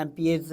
MPs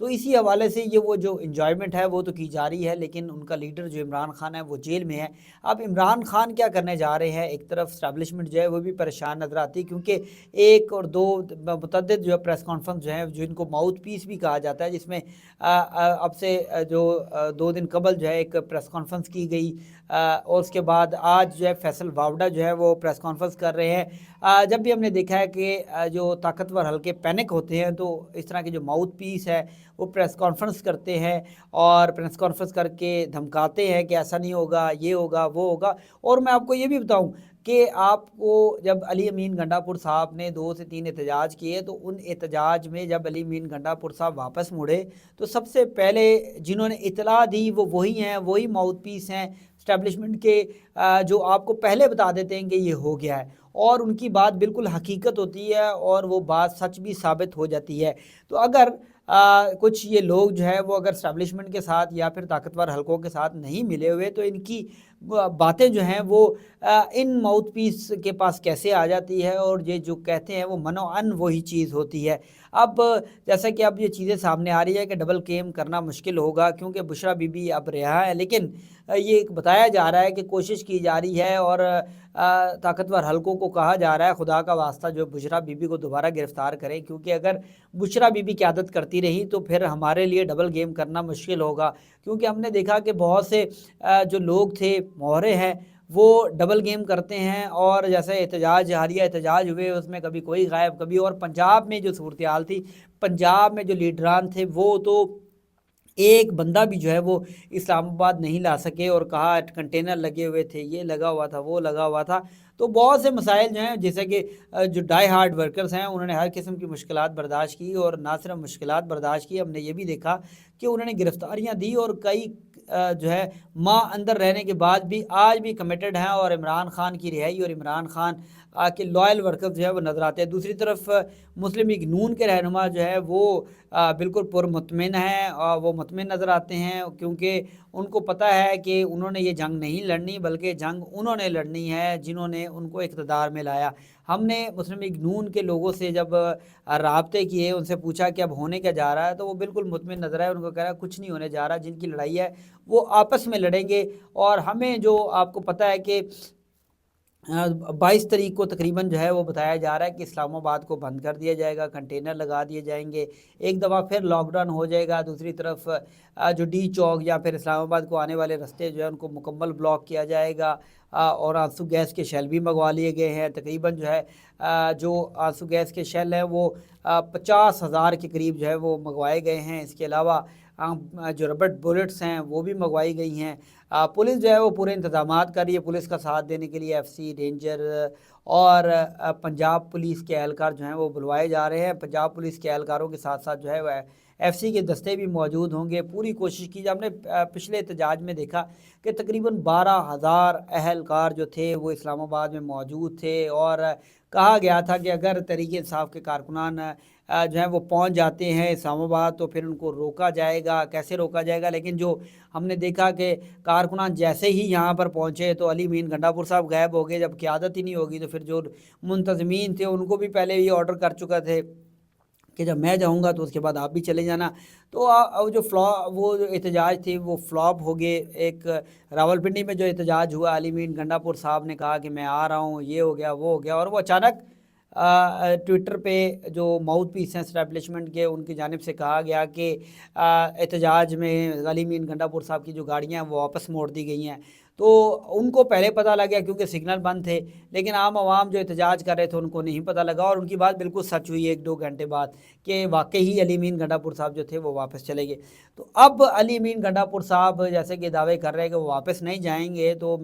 تو اسی حوالے سے یہ وہ جو انجوائمنٹ ہے وہ تو کی جا رہی ہے، لیکن ان کا لیڈر جو عمران خان ہے وہ جیل میں ہے۔ اب عمران خان کیا کرنے جا رہے ہیں؟ ایک طرف اسٹیبلشمنٹ جو ہے وہ بھی پریشان نظر آتی ہے، کیونکہ ایک اور دو متعدد جو ہے پریس کانفرنس جو ہیں جن کو ماؤتھ پیس بھی کہا جاتا ہے، جس میں اب سے جو 2 دن قبل جو ہے ایک پریس کانفرنس کی گئی، اور اس کے بعد آج جو ہے فیصل واوڈا جو ہے وہ پریس کانفرنس کر رہے ہیں۔ جب بھی ہم نے دیکھا ہے کہ جو طاقتور حلقے پینک ہوتے ہیں تو اس طرح کے جو ماؤتھ پیس ہے وہ پریس کانفرنس کرتے ہیں، اور پریس کانفرنس کر کے دھمکاتے ہیں کہ ایسا نہیں ہوگا، یہ ہوگا، وہ ہوگا۔ اور میں آپ کو یہ بھی بتاؤں کہ آپ کو جب علی امین گنڈا پور صاحب نے 2 سے 3 احتجاج کیے، تو ان احتجاج میں جب علی امین گنڈا پور صاحب واپس مڑے تو سب سے پہلے جنہوں نے اطلاع دی وہ وہی ہیں، وہی ماؤتھ پیس ہیں اسٹیبلشمنٹ کے، جو آپ کو پہلے بتا دیتے ہیں کہ یہ ہو گیا ہے، اور ان کی بات بالکل حقیقت ہوتی ہے اور وہ بات سچ بھی ثابت ہو جاتی ہے۔ تو اگر کچھ یہ لوگ جو ہے وہ اگر اسٹیبلشمنٹ کے ساتھ یا پھر طاقتور حلقوں کے ساتھ نہیں ملے ہوئے تو ان کی باتیں جو ہیں وہ ان ماؤتھ پیس کے پاس کیسے آ جاتی ہے، اور یہ جو کہتے ہیں وہ منوعن وہی چیز ہوتی ہے۔ اب جیسا کہ اب یہ چیزیں سامنے آ رہی ہے کہ ڈبل کیم کرنا مشکل ہوگا، کیونکہ بشریٰ بی بی اب رہا ہے، لیکن یہ بتایا جا رہا ہے کہ کوشش کی جا رہی ہے، اور طاقتور حلقوں کو کہا جا رہا ہے خدا کا واسطہ جو بشریٰ بی بی کو دوبارہ گرفتار کریں، کیونکہ اگر بشریٰ بی بی قیادت کرتی رہی تو پھر ہمارے لیے ڈبل گیم کرنا مشکل ہوگا، کیونکہ ہم نے دیکھا کہ بہت سے جو لوگ تھے مہرے ہیں وہ ڈبل گیم کرتے ہیں، اور جیسے احتجاج حالیہ احتجاج ہوئے اس میں کبھی کوئی غائب کبھی، اور پنجاب میں جو صورتحال تھی، پنجاب میں جو لیڈران تھے وہ تو ایک بندہ بھی جو ہے وہ اسلام آباد نہیں لا سکے، اور کہا کنٹینر لگے ہوئے تھے، یہ لگا ہوا تھا، وہ لگا ہوا تھا۔ تو بہت سے مسائل جو ہیں، جیسے کہ جو ڈائی ہارڈ ورکرز ہیں انہوں نے ہر قسم کی مشکلات برداشت کی، اور نہ صرف مشکلات برداشت کی، ہم نے یہ بھی دیکھا کہ انہوں نے گرفتاریاں دی، اور کئی جو ہے ماہ اندر رہنے کے بعد بھی آج بھی کمیٹڈ ہیں، اور عمران خان کی رہائی اور عمران خان کے لائل ورکرز جو ہے وہ نظر آتے ہیں۔ دوسری طرف مسلم لیگ نون کے رہنما جو ہے وہ بالکل پرمطمئن ہیں، اور وہ مطمئن نظر آتے ہیں، کیونکہ ان کو پتہ ہے کہ انہوں نے یہ جنگ نہیں لڑنی، بلکہ جنگ انہوں نے لڑنی ہے جنہوں نے ان کو اقتدار میں لایا۔ ہم نے مسلم لیگ نون کے لوگوں سے جب رابطے کیے، ان سے پوچھا کہ اب ہونے کیا جا رہا ہے، تو وہ بالکل مطمئن نظر آئے، ان کو کہہ رہا ہے کچھ نہیں ہونے جا رہا، جن کی لڑائی ہے وہ آپس میں لڑیں گے، اور ہمیں جو آپ کو پتہ ہے کہ 22 تاریخ کو تقریباً جو ہے وہ بتایا جا رہا ہے کہ اسلام آباد کو بند کر دیا جائے گا، کنٹینر لگا دیے جائیں گے، ایک دفعہ پھر لاک ڈاؤن ہو جائے گا، دوسری طرف جو ڈی چوک یا پھر اسلام آباد کو آنے والے رستے جو ہے ان کو مکمل بلاک کیا جائے گا، اور آنسو گیس کے شیل بھی منگوا لیے گئے ہیں۔ تقریباً جو ہے جو آنسو گیس کے شیل ہیں وہ 50,000 کے قریب جو ہے وہ منگوائے گئے ہیں۔ اس کے علاوہ جو ربڑ بلٹس ہیں وہ بھی منگوائی گئی ہیں۔ پولیس جو ہے وہ پورے انتظامات کر رہی ہے، پولیس کا ساتھ دینے کے لیے ایف سی رینجر اور پنجاب پولیس کے اہلکار جو ہیں وہ بلوائے جا رہے ہیں۔ پنجاب پولیس کے اہلکاروں کے ساتھ ساتھ جو ہے وہ ایف سی کے دستے بھی موجود ہوں گے۔ پوری کوشش کی جائے، ہم نے پچھلے احتجاج میں دیکھا کہ تقریباً 12,000 اہلکار جو تھے وہ اسلام آباد میں موجود تھے، اور کہا گیا تھا کہ اگر تحریک انصاف کے کارکنان جو ہیں وہ پہنچ جاتے ہیں اسلام آباد تو پھر ان کو روکا جائے گا۔ کیسے روکا جائے گا؟ لیکن جو ہم نے دیکھا کہ کارکنان جیسے ہی یہاں پر پہنچے تو علی امین گنڈا پور صاحب غائب ہو گئے۔ جب قیادت ہی نہیں ہوگی تو پھر جو منتظمین تھے ان کو بھی پہلے یہ آرڈر کر چکا تھے کہ جب میں جاؤں گا تو اس کے بعد آپ بھی چلے جانا۔ تو وہ جو احتجاج تھی وہ فلاپ ہو گئے۔ ایک راولپنڈی میں جو احتجاج ہوا، علی امین گنڈا پور صاحب نے کہا کہ میں آ رہا ہوں، یہ ہو گیا، وہ ہو گیا، اور وہ اچانک ٹویٹر پہ جو ماؤتھ پیس ہیں اسٹیبلشمنٹ کے ان کی جانب سے کہا گیا کہ احتجاج میں علی امین گنڈا پور صاحب کی جو گاڑیاں ہیں وہ واپس موڑ دی گئی ہیں۔ تو ان کو پہلے پتہ لگ گیا کیونکہ سگنل بند تھے، لیکن عام عوام جو احتجاج کر رہے تھے ان کو نہیں پتہ لگا، اور ان کی بات بالکل سچ ہوئی 1-2 گھنٹے بعد کہ واقعی ہی علی امین گنڈا پور صاحب جو تھے وہ واپس چلے گئے۔ تو اب علی امین گنڈا پور صاحب جیسے کہ دعوے کر رہے ہیں کہ وہ واپس نہیں جائیں گے، تو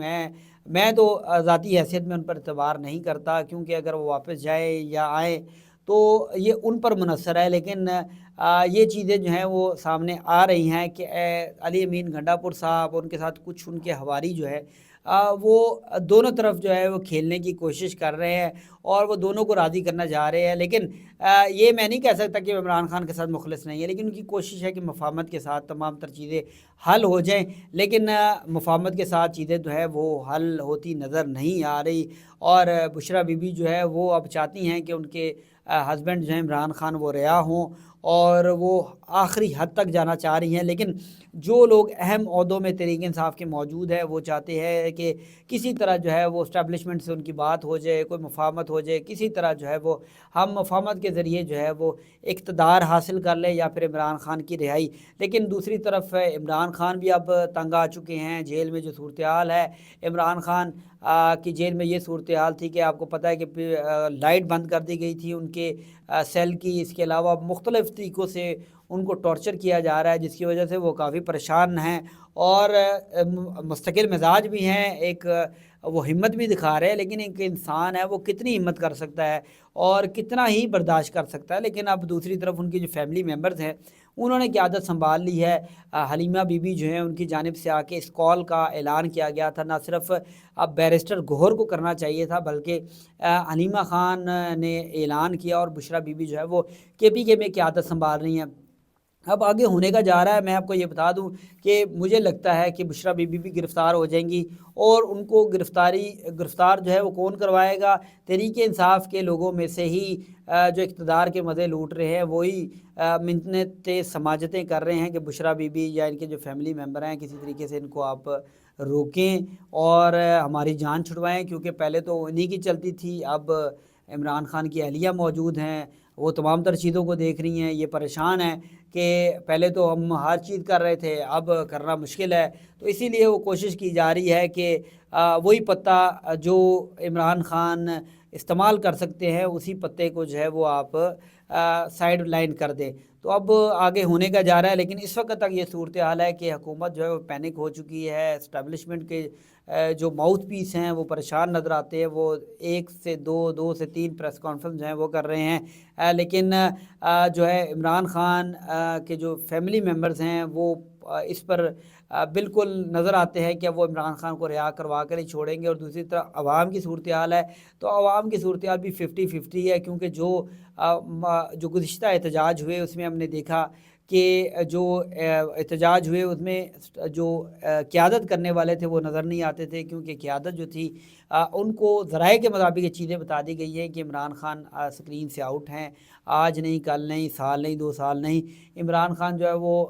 میں تو ذاتی حیثیت میں ان پر اعتبار نہیں کرتا، کیونکہ اگر وہ واپس جائیں یا آئیں تو یہ ان پر منحصر ہے، لیکن یہ چیزیں جو ہیں وہ سامنے آ رہی ہیں کہ علی امین گنڈا پور صاحب ان کے ساتھ کچھ ان کے حواری جو ہے وہ دونوں طرف جو ہے وہ کھیلنے کی کوشش کر رہے ہیں، اور وہ دونوں کو راضی کرنا جا رہے ہیں۔ لیکن یہ میں نہیں کہہ سکتا کہ عمران خان کے ساتھ مخلص نہیں ہے، لیکن ان کی کوشش ہے کہ مفاہمت کے ساتھ تمام تر چیزیں حل ہو جائیں، لیکن مفاہمت کے ساتھ چیزیں جو ہے وہ حل ہوتی نظر نہیں آ رہی، اور بشریٰ بی بی جو ہے وہ اب چاہتی ہیں کہ ان کے ہسبینڈ جو ہیں عمران خان وہ رہا ہوں، اور وہ آخری حد تک جانا چاہ رہی ہیں، لیکن جو لوگ اہم عہدوں میں تحریک انصاف کے موجود ہیں وہ چاہتے ہیں کہ کسی طرح جو ہے وہ اسٹیبلشمنٹ سے ان کی بات ہو جائے، کوئی مفاہمت ہو جائے، کسی طرح جو ہے وہ ہم مفاہمت کے ذریعے جو ہے وہ اقتدار حاصل کر لیں یا پھر عمران خان کی رہائی۔ لیکن دوسری طرف عمران خان بھی اب تنگ آ چکے ہیں۔ جیل میں جو صورتحال ہے، عمران خان کی جیل میں یہ صورتحال تھی کہ آپ کو پتہ ہے کہ لائٹ بند کر دی گئی تھی ان کے سیل کی، اس کے علاوہ مختلف طریقوں سے ان کو ٹارچر کیا جا رہا ہے، جس کی وجہ سے وہ کافی پریشان ہیں اور مستقل مزاج بھی ہیں، ایک وہ ہمت بھی دکھا رہے ہیں، لیکن ایک انسان ہے وہ کتنی ہمت کر سکتا ہے اور کتنا ہی برداشت کر سکتا ہے۔ لیکن اب دوسری طرف ان کی جو فیملی ممبرز ہیں انہوں نے قیادت سنبھال لی ہے۔ حلیمہ بی بی جو ہیں ان کی جانب سے آ کے اس کال کا اعلان کیا گیا تھا، نہ صرف اب بیرسٹر گوہر کو کرنا چاہیے تھا بلکہ حلیمہ خان نے اعلان کیا اور بشریٰ بی بی جو ہے وہ KPK میں قیادت سنبھال رہی ہیں۔ اب آگے ہونے کا جا رہا ہے، میں آپ کو یہ بتا دوں کہ مجھے لگتا ہے کہ بشریٰ بی بی بھی گرفتار ہو جائیں گی اور ان کو گرفتار جو ہے وہ کون کروائے گا؟ تحریک انصاف کے لوگوں میں سے ہی جو اقتدار کے مزے لوٹ رہے ہیں وہی منتیں سماجتیں کر رہے ہیں کہ بشریٰ بی بی یا ان کے جو فیملی ممبر ہیں کسی طریقے سے ان کو آپ روکیں اور ہماری جان چھڑوائیں، کیونکہ پہلے تو انہی کی چلتی تھی، اب عمران خان کی اہلیہ موجود ہیں، وہ تمام تر چیزوں کو دیکھ رہی ہیں، یہ پریشان ہیں کہ پہلے تو ہم ہر چیز کر رہے تھے اب کرنا مشکل ہے، تو اسی لیے وہ کوشش کی جا رہی ہے کہ وہی پتہ جو عمران خان استعمال کر سکتے ہیں اسی پتے کو جو ہے وہ آپ سائیڈ لائن کر دیں۔ تو اب آگے ہونے کا جا رہا ہے، لیکن اس وقت تک یہ صورتحال ہے کہ حکومت جو ہے وہ پینک ہو چکی ہے۔ اسٹیبلشمنٹ کے جو ماؤتھ پیس ہیں وہ پریشان نظر آتے ہیں، وہ 1 سے 2 سے 3 پریس کانفرنس جو ہیں وہ کر رہے ہیں، لیکن جو ہے عمران خان کے جو فیملی ممبرز ہیں وہ اس پر بالکل نظر آتے ہیں کہ وہ عمران خان کو رہا کروا کر ہی چھوڑیں گے۔ اور دوسری طرف عوام کی صورتحال ہے تو عوام کی صورتحال بھی 50-50 ہے، کیونکہ جو گزشتہ احتجاج ہوئے اس میں ہم نے دیکھا کہ جو احتجاج ہوئے اس میں جو قیادت کرنے والے تھے وہ نظر نہیں آتے تھے، کیونکہ قیادت جو تھی ان کو ذرائع کے مطابق یہ چیزیں بتا دی گئی ہیں کہ عمران خان سکرین سے آؤٹ ہیں، آج نہیں، کل نہیں، سال نہیں، 2 سال نہیں، عمران خان جو ہے وہ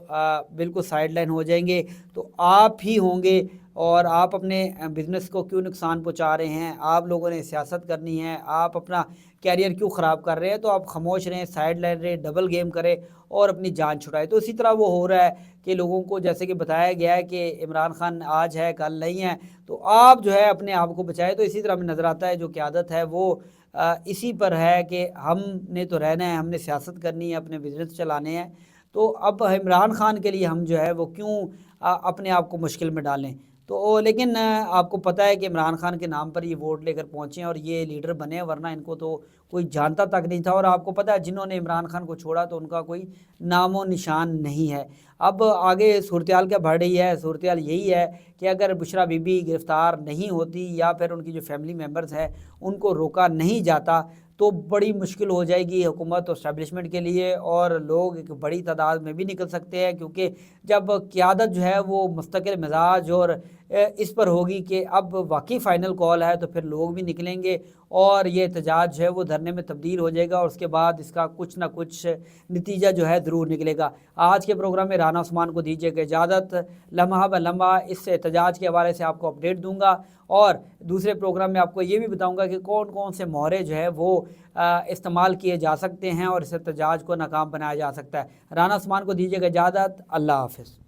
بالکل سائیڈ لائن ہو جائیں گے تو آپ ہی ہوں گے۔ اور آپ اپنے بزنس کو کیوں نقصان پہنچا رہے ہیں؟ آپ لوگوں نے سیاست کرنی ہے، آپ اپنا کیریئر کیوں خراب کر رہے ہیں؟ تو آپ خاموش رہیں، سائیڈ لائن رہیں، ڈبل گیم کریں اور اپنی جان چھڑائے۔ تو اسی طرح وہ ہو رہا ہے کہ لوگوں کو جیسے کہ بتایا گیا ہے کہ عمران خان آج ہے کل نہیں ہے، تو آپ جو ہے اپنے آپ کو بچائے۔ تو اسی طرح میں نظر آتا ہے جو قیادت ہے وہ اسی پر ہے کہ ہم نے تو رہنا ہے، ہم نے سیاست کرنی ہے، اپنے بزنس چلانے ہیں، تو اب عمران خان کے لیے ہم جو ہے وہ کیوں اپنے آپ کو مشکل میں ڈالیں؟ تو لیکن آپ کو پتہ ہے کہ عمران خان کے نام پر یہ ووٹ لے کر پہنچے ہیں اور یہ لیڈر بنے، ورنہ ان کو تو کوئی جانتا تک نہیں تھا۔ اور آپ کو پتہ ہے جنہوں نے عمران خان کو چھوڑا تو ان کا کوئی نام و نشان نہیں ہے۔ اب آگے صورتحال کیا بڑھ رہی ہے؟ صورتحال یہی ہے کہ اگر بشریٰ بی بی گرفتار نہیں ہوتی یا پھر ان کی جو فیملی ممبرز ہیں ان کو روکا نہیں جاتا تو بڑی مشکل ہو جائے گی حکومت اور اسٹیبلشمنٹ کے لیے، اور لوگ ایک بڑی تعداد میں بھی نکل سکتے ہیں، کیونکہ جب قیادت جو ہے وہ مستقل مزاج اور اس پر ہوگی کہ اب واقعی فائنل کال ہے تو پھر لوگ بھی نکلیں گے اور یہ احتجاج جو ہے وہ دھرنے میں تبدیل ہو جائے گا، اور اس کے بعد اس کا کچھ نہ کچھ نتیجہ جو ہے ضرور نکلے گا۔ آج کے پروگرام میں رانا عثمان کو دیجیے گا اجازت، لمحہ بہ لمحہ اس احتجاج کے حوالے سے آپ کو اپڈیٹ دوں گا، اور دوسرے پروگرام میں آپ کو یہ بھی بتاؤں گا کہ کون کون سے مہرے جو ہے وہ استعمال کیے جا سکتے ہیں اور اس احتجاج کو ناکام بنایا جا سکتا ہے۔ رانا عثمان کو دیجیے گا اجازت، اللہ حافظ۔